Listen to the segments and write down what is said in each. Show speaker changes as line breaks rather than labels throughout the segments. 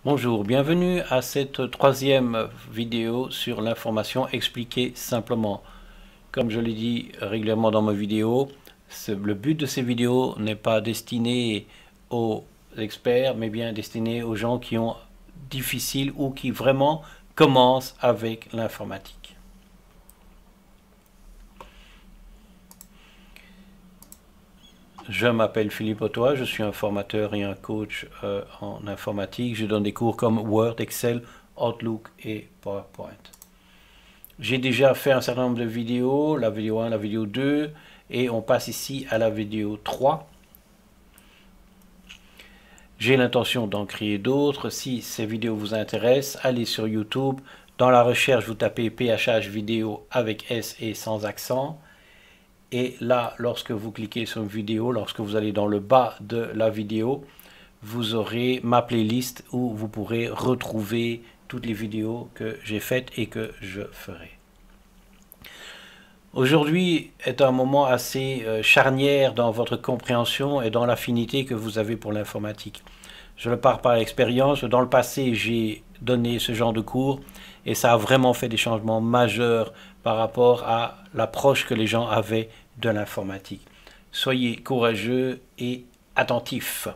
Bonjour, bienvenue à cette troisième vidéo sur l'information expliquée simplement. Comme je l'ai dit régulièrement dans mes vidéos, le but de ces vidéos n'est pas destiné aux experts, mais bien destiné aux gens qui ont difficile ou qui vraiment commencent avec l'informatique. Je m'appelle Philippe Ottois, je suis un formateur et un coach en informatique. Je donne des cours comme Word, Excel, Outlook et PowerPoint. J'ai déjà fait un certain nombre de vidéos, la vidéo 1, la vidéo 2, et on passe ici à la vidéo 3. J'ai l'intention d'en créer d'autres. Si ces vidéos vous intéressent, allez sur YouTube. Dans la recherche, vous tapez PHH vidéo avec S et sans accent. Et là, lorsque vous cliquez sur une vidéo, lorsque vous allez dans le bas de la vidéo, vous aurez ma playlist où vous pourrez retrouver toutes les vidéos que j'ai faites et que je ferai. Aujourd'hui est un moment assez charnière dans votre compréhension et dans l'affinité que vous avez pour l'informatique. Je le pars par expérience. Dans le passé, j'ai donné ce genre de cours et ça a vraiment fait des changements majeurs par rapport à l'approche que les gens avaient de l'informatique. Soyez courageux et attentifs.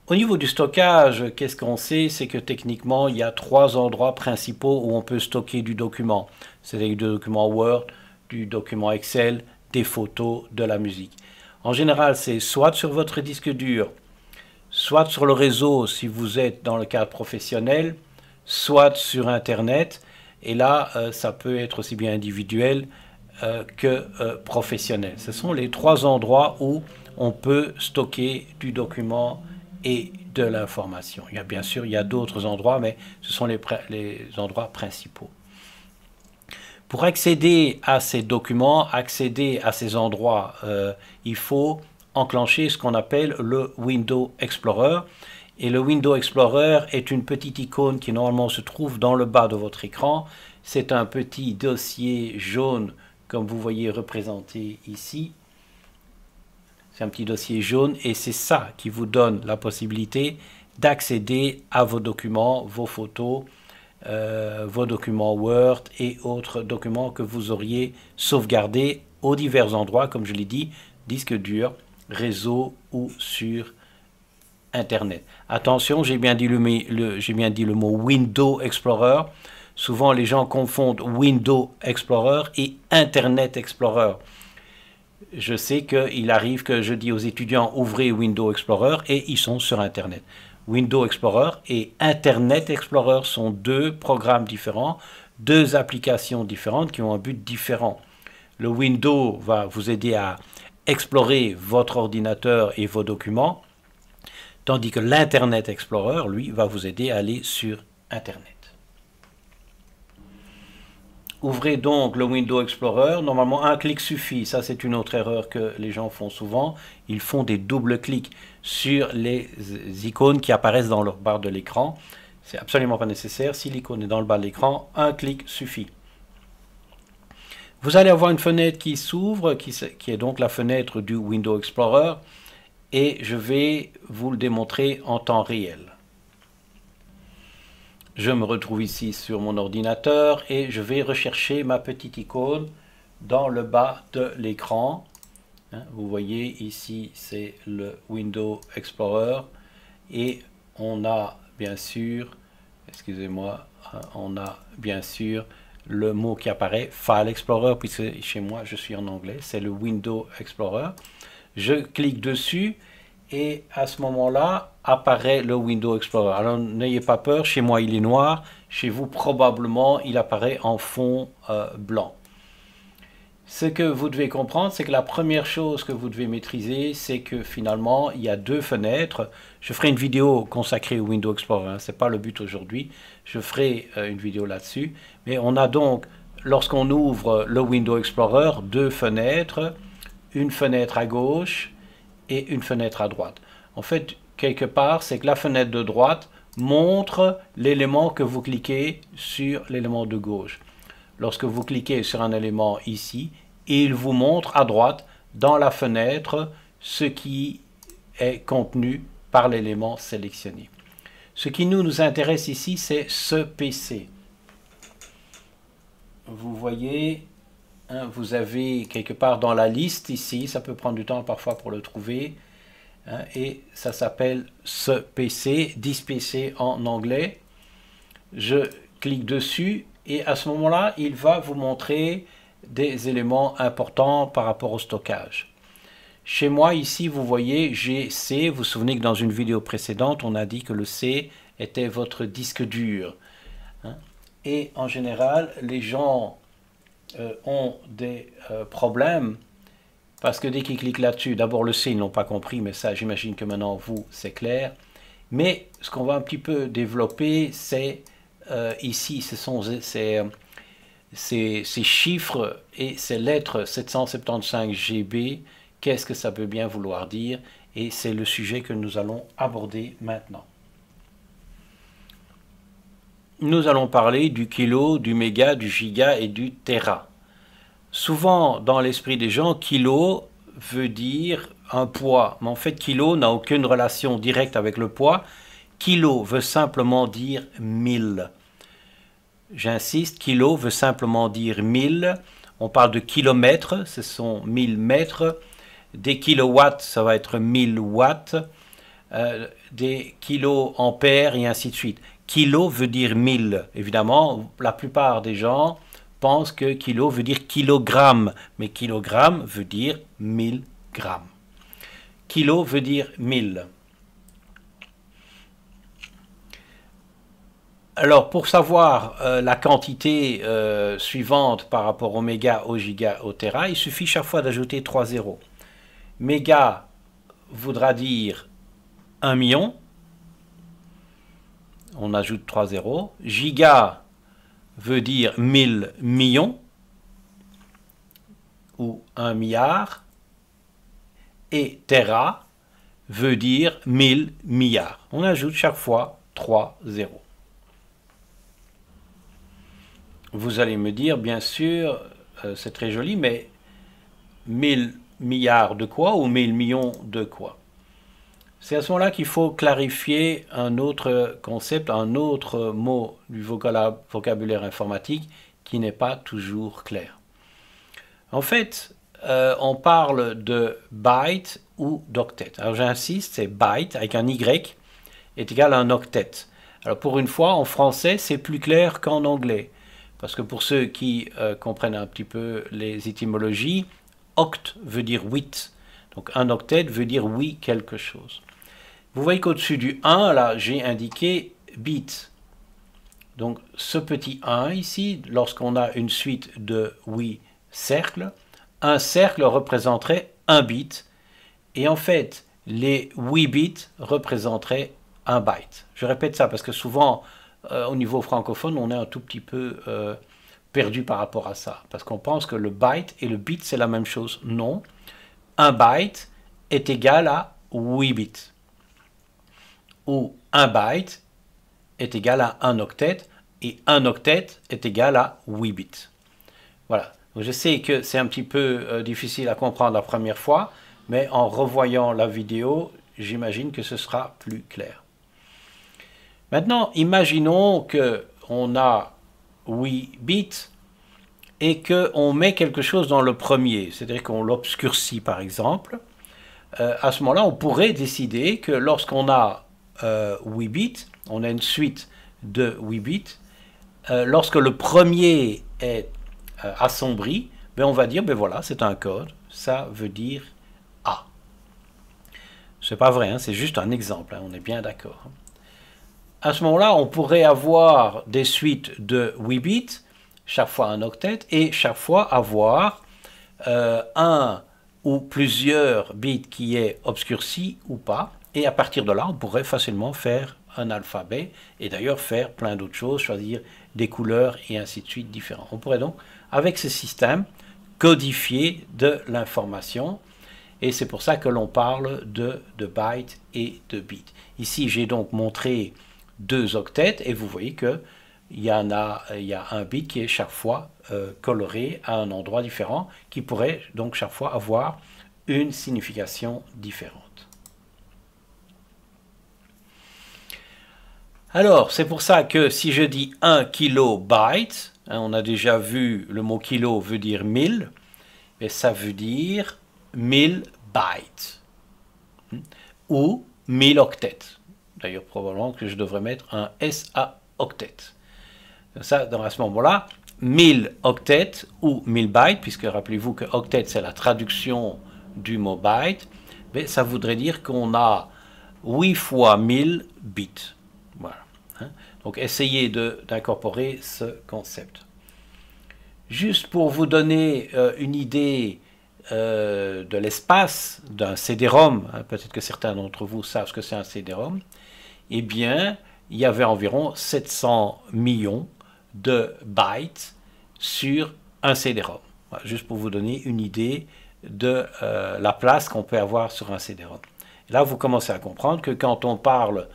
Au niveau du stockage, qu'est-ce qu'on sait? C'est que techniquement, il y a 3 endroits principaux où on peut stocker du document. C'est-à-dire du document Word, du document Excel, des photos, de la musique. En général, c'est soit sur votre disque dur, soit sur le réseau si vous êtes dans le cadre professionnel, soit sur Internet. Et là, ça peut être aussi bien individuel que professionnel. Ce sont les 3 endroits où on peut stocker du document et de l'information. Bien sûr, il y a d'autres endroits, mais ce sont les endroits principaux. Pour accéder à ces documents, accéder à ces endroits, il faut enclencher ce qu'on appelle le Windows Explorer. Et le Windows Explorer est une petite icône qui normalement se trouve dans le bas de votre écran. C'est un petit dossier jaune, comme vous voyez représenté ici. C'est un petit dossier jaune et c'est ça qui vous donne la possibilité d'accéder à vos documents, vos photos, vos documents Word et autres documents que vous auriez sauvegardés aux divers endroits, comme je l'ai dit, disque dur, réseau ou sur Internet. Attention, j'ai bien dit le mot Windows Explorer. Souvent, les gens confondent Windows Explorer et Internet Explorer. Je sais qu'il arrive que je dis aux étudiants ouvrez Windows Explorer et ils sont sur Internet. Windows Explorer et Internet Explorer sont 2 programmes différents, 2 applications différentes qui ont un but différent. Le Windows va vous aider à explorer votre ordinateur et vos documents, tandis que l'Internet Explorer, lui, va vous aider à aller sur Internet. Ouvrez donc le Windows Explorer. Normalement, un clic suffit. Ça, c'est une autre erreur que les gens font souvent. Ils font des doubles clics sur les icônes qui apparaissent dans leur barre de l'écran. C'est absolument pas nécessaire. Si l'icône est dans le bas de l'écran, un clic suffit. Vous allez avoir une fenêtre qui s'ouvre, qui est donc la fenêtre du Windows Explorer. Et je vais vous le démontrer en temps réel. Je me retrouve ici sur mon ordinateur et je vais rechercher ma petite icône dans le bas de l'écran. Vous voyez ici c'est le Windows Explorer et on a bien sûr, excusez-moi, on a bien sûr le mot qui apparaît, File Explorer, puisque chez moi je suis en anglais, c'est le Windows Explorer. Je clique dessus. Et à ce moment-là, apparaît le Windows Explorer. Alors, n'ayez pas peur, chez moi il est noir, chez vous probablement il apparaît en fond blanc. Ce que vous devez comprendre, c'est que la première chose que vous devez maîtriser, c'est que finalement, il y a 2 fenêtres. Je ferai une vidéo consacrée au Windows Explorer, ce n'est pas le but aujourd'hui, je ferai une vidéo là-dessus. Mais on a donc, lorsqu'on ouvre le Windows Explorer, 2 fenêtres, une fenêtre à gauche, et une fenêtre à droite. En fait, quelque part, c'est que la fenêtre de droite montre l'élément que vous cliquez sur l'élément de gauche. Lorsque vous cliquez sur un élément ici, il vous montre à droite, dans la fenêtre, ce qui est contenu par l'élément sélectionné. Ce qui nous intéresse ici, c'est ce PC. Vous voyez, hein, vous avez quelque part dans la liste ici, ça peut prendre du temps parfois pour le trouver, hein, et ça s'appelle ce PC, 10 PC en anglais. Je clique dessus et à ce moment-là, il va vous montrer des éléments importants par rapport au stockage. Chez moi, ici, vous voyez, j'ai C. Vous vous souvenez que dans une vidéo précédente, on a dit que le C était votre disque dur. Hein. Et en général, les gens ont des problèmes parce que dès qu'ils cliquent là-dessus, d'abord le C, ils n'ont pas compris, mais ça, j'imagine que maintenant, vous, c'est clair. Mais ce qu'on va un petit peu développer, c'est ici, ce sont ces chiffres et ces lettres 775 GB. Qu'est-ce que ça peut bien vouloir dire? Et c'est le sujet que nous allons aborder maintenant. Nous allons parler du kilo, du méga, du giga et du téra. Souvent, dans l'esprit des gens, kilo veut dire un poids. Mais en fait, kilo n'a aucune relation directe avec le poids. Kilo veut simplement dire 1000. J'insiste, kilo veut simplement dire 1000. On parle de kilomètres, ce sont 1000 mètres. Des kilowatts, ça va être 1000 watts. Des kiloampères et ainsi de suite. Kilo veut dire 1000. Évidemment, la plupart des gens pensent que kilo veut dire kilogramme. Mais kilogramme veut dire 1000 grammes. Kilo veut dire 1000. Alors, pour savoir la quantité suivante par rapport au méga, au giga, au téra, il suffit chaque fois d'ajouter 3 zéros. Méga voudra dire 1 million. On ajoute 3 zéros. Giga veut dire 1000 millions ou 1 milliard. Et téra veut dire 1000 milliards. On ajoute chaque fois 3 zéros. Vous allez me dire, bien sûr, c'est très joli, mais 1000 milliards de quoi ou 1000 millions de quoi? C'est à ce moment-là qu'il faut clarifier un autre concept, un autre mot du vocabulaire informatique qui n'est pas toujours clair. En fait, on parle de byte ou d'octet. Alors j'insiste, c'est byte avec un Y est égal à un octet. Alors pour une fois, en français, c'est plus clair qu'en anglais. Parce que pour ceux qui comprennent un petit peu les étymologies, oct veut dire 8. Donc un octet veut dire oui quelque chose. Vous voyez qu'au-dessus du 1, là, j'ai indiqué bit. Donc ce petit 1 ici, lorsqu'on a une suite de oui cercles, un cercle représenterait un bit. Et en fait, les 8 bits représenteraient un byte. Je répète ça parce que souvent, au niveau francophone, on est un tout petit peu perdu par rapport à ça. Parce qu'on pense que le byte et le bit, c'est la même chose. Non. Un byte est égal à 8 bits. Ou un byte est égal à un octet. Et un octet est égal à 8 bits. Voilà. Donc je sais que c'est un petit peu difficile à comprendre la première fois, mais en revoyant la vidéo, j'imagine que ce sera plus clair. Maintenant, imaginons qu'on a 8 bits et qu'on met quelque chose dans le premier, c'est-à-dire qu'on l'obscurcit par exemple. À ce moment-là, on pourrait décider que lorsqu'on a 8 bits, on a une suite de 8 bits, lorsque le premier est assombri, ben on va dire, ben voilà, c'est un code, ça veut dire A. C'est pas vrai, hein, c'est juste un exemple, hein, on est bien d'accord. À ce moment-là, on pourrait avoir des suites de 8 bits, chaque fois un octet, et chaque fois avoir un ou plusieurs bits qui est obscurci ou pas. Et à partir de là, on pourrait facilement faire un alphabet, et d'ailleurs faire plein d'autres choses, choisir des couleurs et ainsi de suite différents. On pourrait donc, avec ce système, codifier de l'information. Et c'est pour ça que l'on parle de bytes et de bits. Ici, j'ai donc montré 2 octets et vous voyez qu'il y a un bit qui est chaque fois coloré à un endroit différent, qui pourrait donc chaque fois avoir une signification différente. Alors, c'est pour ça que si je dis 1 kilobyte, hein, on a déjà vu le mot kilo veut dire 1000, et ça veut dire 1000 bytes, ou 1000 octets. D'ailleurs, probablement que je devrais mettre un SA octet. Ça, à ce moment-là, 1000 octets ou 1000 bytes, puisque rappelez-vous que octet c'est la traduction du mot byte, mais ça voudrait dire qu'on a 8 fois 1000 bits. Voilà. Donc essayez d'incorporer ce concept. Juste pour vous donner une idée de l'espace d'un CD-ROM, hein, peut-être que certains d'entre vous savent ce que c'est un CD-ROM, eh bien, il y avait environ 700 millions de bytes sur un CD-ROM. Voilà, juste pour vous donner une idée de la place qu'on peut avoir sur un CD-ROM. Là, vous commencez à comprendre que quand on parle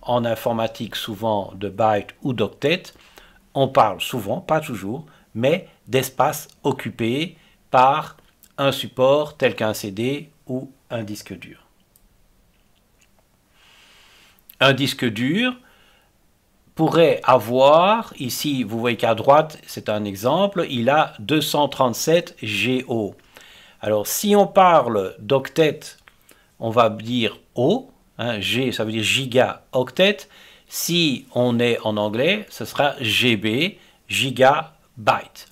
en informatique souvent de bytes ou d'octets, on parle souvent, pas toujours, mais d'espace occupé par un support tel qu'un CD ou un disque dur. Un disque dur pourrait avoir, ici vous voyez qu'à droite, c'est un exemple, il a 237 GO. Alors si on parle d'octets, on va dire O, hein, G ça veut dire gigaoctet. Si on est en anglais, ce sera GB, gigabyte.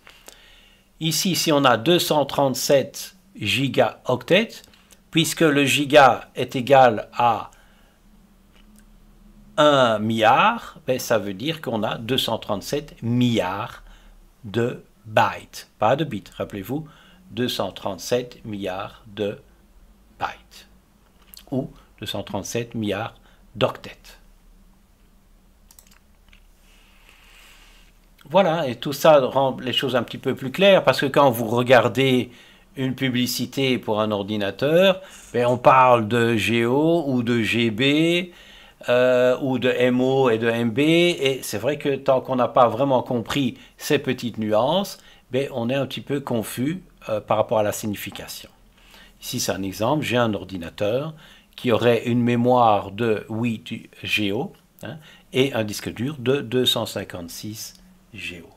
Ici, si on a 237 gigaoctets, puisque le giga est égal à 1 milliard, ben ça veut dire qu'on a 237 milliards de bytes, pas de bits, rappelez-vous, 237 milliards de bytes, ou 237 milliards d'octets. Voilà, et tout ça rend les choses un petit peu plus claires, parce que quand vous regardez une publicité pour un ordinateur, ben on parle de GO ou de GB, ou de MO et de MB, et c'est vrai que tant qu'on n'a pas vraiment compris ces petites nuances, ben on est un petit peu confus par rapport à la signification. Ici c'est un exemple, j'ai un ordinateur qui aurait une mémoire de 8 GO, hein, et un disque dur de 256 GO.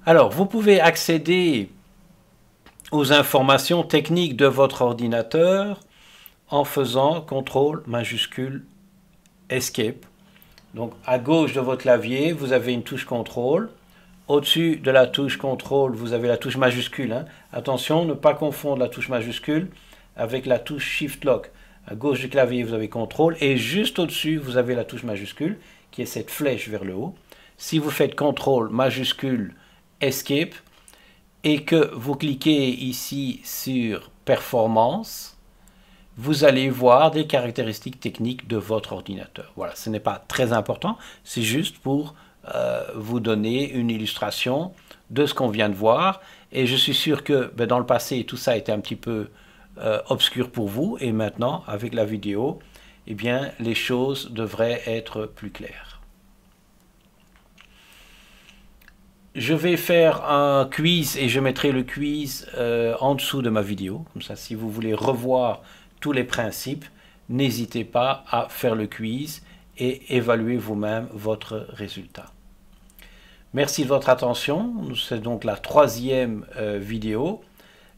Alors, vous pouvez accéder aux informations techniques de votre ordinateur en faisant CTRL majuscule Escape. Donc, à gauche de votre clavier, vous avez une touche CTRL. Au-dessus de la touche CTRL, vous avez la touche majuscule. Hein. Attention, ne pas confondre la touche majuscule avec la touche Shift Lock. À gauche du clavier, vous avez CTRL et juste au-dessus, vous avez la touche majuscule qui est cette flèche vers le haut. Si vous faites CTRL majuscule Escape et que vous cliquez ici sur Performance, vous allez voir des caractéristiques techniques de votre ordinateur. Voilà, ce n'est pas très important, c'est juste pour vous donner une illustration de ce qu'on vient de voir. Et je suis sûr que dans le passé, tout ça était un petit peu obscur pour vous, et maintenant avec la vidéo, eh bien les choses devraient être plus claires. Je vais faire un quiz et je mettrai le quiz en dessous de ma vidéo, comme ça si vous voulez revoir tous les principes, n'hésitez pas à faire le quiz et évaluer vous-même votre résultat. Merci de votre attention, c'est donc la troisième vidéo.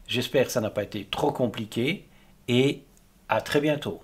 J'espère que ça n'a pas été trop compliqué et à très bientôt.